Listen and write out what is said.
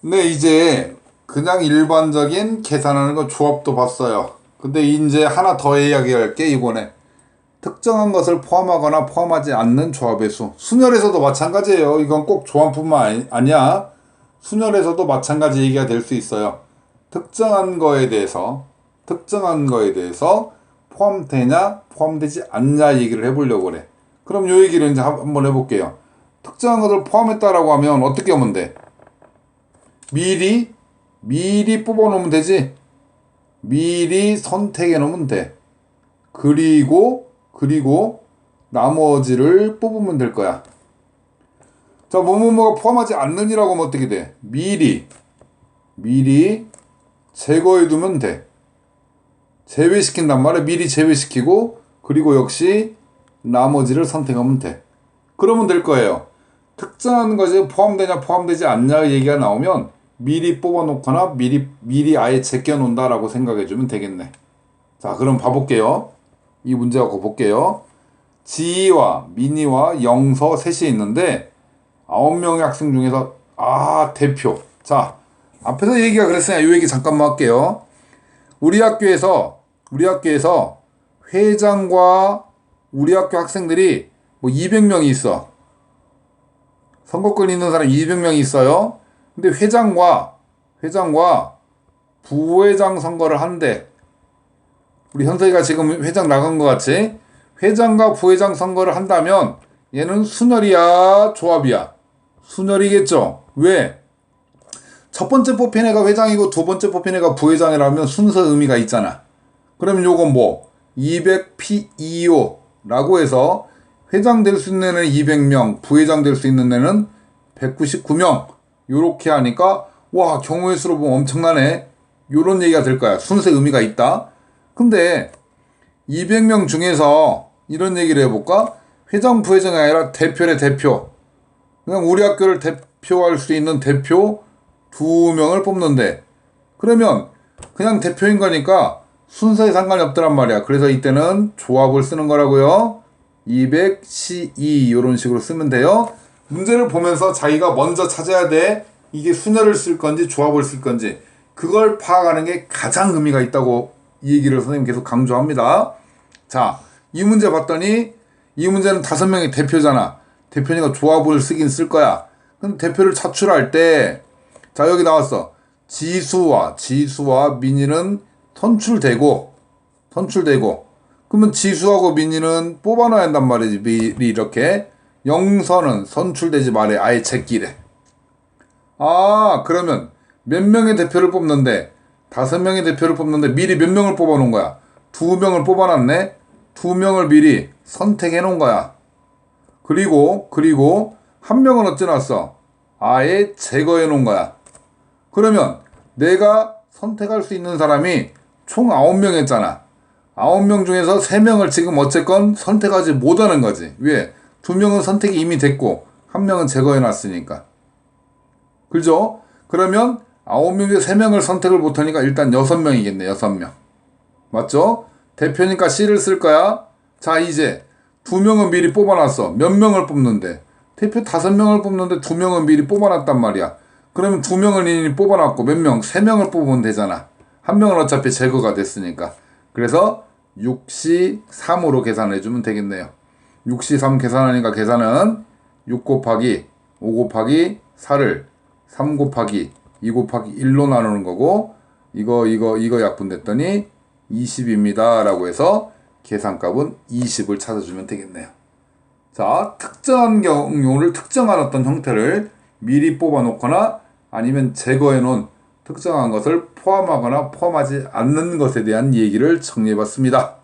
근데 이제 그냥 일반적인 계산하는 거 조합도 봤어요. 근데 이제 하나 더 이야기할 게 이번에 특정한 것을 포함하거나 포함하지 않는 조합의 수. 순열에서도 마찬가지예요. 이건 꼭 조합뿐만 아니야. 순열에서도 마찬가지 얘기가 될 수 있어요. 특정한 거에 대해서 포함되냐, 포함되지 않냐 얘기를 해보려고 그래. 그럼 요 얘기를 이제 한번 해볼게요. 특정한 것을 포함했다라고 하면 어떻게 하면 돼? 미리 뽑아 놓으면 되지. 미리 선택해 놓으면 돼. 그리고 나머지를 뽑으면 될 거야. 자, 뭐뭐뭐가 포함하지 않는이라고 하면 어떻게 돼? 미리 제거해 두면 돼. 제외시킨단 말이야. 미리 제외시키고 그리고 역시 나머지를 선택하면 돼. 그러면 될 거예요. 특정한 것이 포함되냐 포함되지 않냐 얘기가 나오면 미리 뽑아놓거나 미리 아예 제껴놓는다라고 생각해주면 되겠네. 자, 그럼 봐볼게요. 이 문제 갖고 볼게요. 지희와 민희와 영서 셋이 있는데 9명의 학생 중에서 대표. 자, 앞에서 얘기가 그랬으니까 이 얘기 잠깐만 할게요. 우리 학교에서 회장과 우리 학교 학생들이 뭐 200명이 있어. 선거권 있는 사람 200명이 있어요. 근데 회장과 부회장 선거를 한대. 우리 현석이가 지금 회장 나간 것 같지? 회장과 부회장 선거를 한다면 얘는 순열이야, 조합이야? 순열이겠죠? 왜? 첫 번째 뽑힌 애가 회장이고 두 번째 뽑힌 애가 부회장이라면 순서 의미가 있잖아. 그럼 요건 뭐 200P2O라고 해서 회장 될 수 있는 애는 200명, 부회장 될 수 있는 애는 199명. 요렇게 하니까 와, 경우의 수로 보면 엄청나네. 요런 얘기가 될 거야. 순서 의미가 있다. 근데 200명 중에서 이런 얘기를 해볼까? 회장, 부회장이 아니라 대표래, 대표. 그냥 우리 학교를 대표할 수 있는 대표 2명을 뽑는데, 그러면 그냥 대표인 거니까 순서에 상관이 없더란 말이야. 그래서 이때는 조합을 쓰는 거라고요. 200C2 이런 식으로 쓰면 돼요. 문제를 보면서 자기가 먼저 찾아야 돼. 이게 순열을 쓸 건지 조합을 쓸 건지 그걸 파악하는 게 가장 의미가 있다고 이 얘기를 선생님 계속 강조합니다. 자, 이 문제 봤더니 이 문제는 5명이 대표잖아. 대표니까 조합을 쓰긴 쓸 거야. 근데 대표를 차출할 때, 자, 여기 나왔어. 지수와 민희는 선출되고 그러면 지수하고 민희는 뽑아놔야 한단 말이지. 미리 이렇게. 영서는 선출되지 말해. 아예 제끼래. 그러면 몇 명의 대표를 뽑는데 5명의 대표를 뽑는데 미리 몇 명을 뽑아놓은 거야? 2명을 뽑아놨네. 2명을 미리 선택해 놓은 거야. 그리고 1명은 어찌 놨어? 아예 제거해 놓은 거야. 그러면 내가 선택할 수 있는 사람이 총 9명 했잖아. 9명 중에서 3명을 지금 어쨌건 선택하지 못하는 거지. 왜? 2명은 선택이 이미 됐고 1명은 제거해 놨으니까. 그죠? 그러면 9명 중에 3명을 선택을 못하니까 일단 6명이겠네. 6명. 맞죠? 대표니까 C를 쓸 거야. 자, 이제 2명은 미리 뽑아놨어. 몇 명을 뽑는데? 대표 5명을 뽑는데 2명은 미리 뽑아놨단 말이야. 그러면 2명을 이미 뽑아놨고 몇 명? 3명을 뽑으면 되잖아. 1명은 어차피 제거가 됐으니까. 그래서 6C3으로 계산해주면 되겠네요. 6C3 계산하니까 계산은 6 곱하기 5 곱하기 4를 3 곱하기 2 곱하기 1로 나누는 거고, 이거 약분됐더니 20입니다 라고 해서 계산값은 20을 찾아주면 되겠네요. 자, 특정한 경우를 특정한 어떤 형태를 미리 뽑아놓거나 아니면 제거해놓은 특정한 것을 포함하거나 포함하지 않는 것에 대한 얘기를 정리해봤습니다.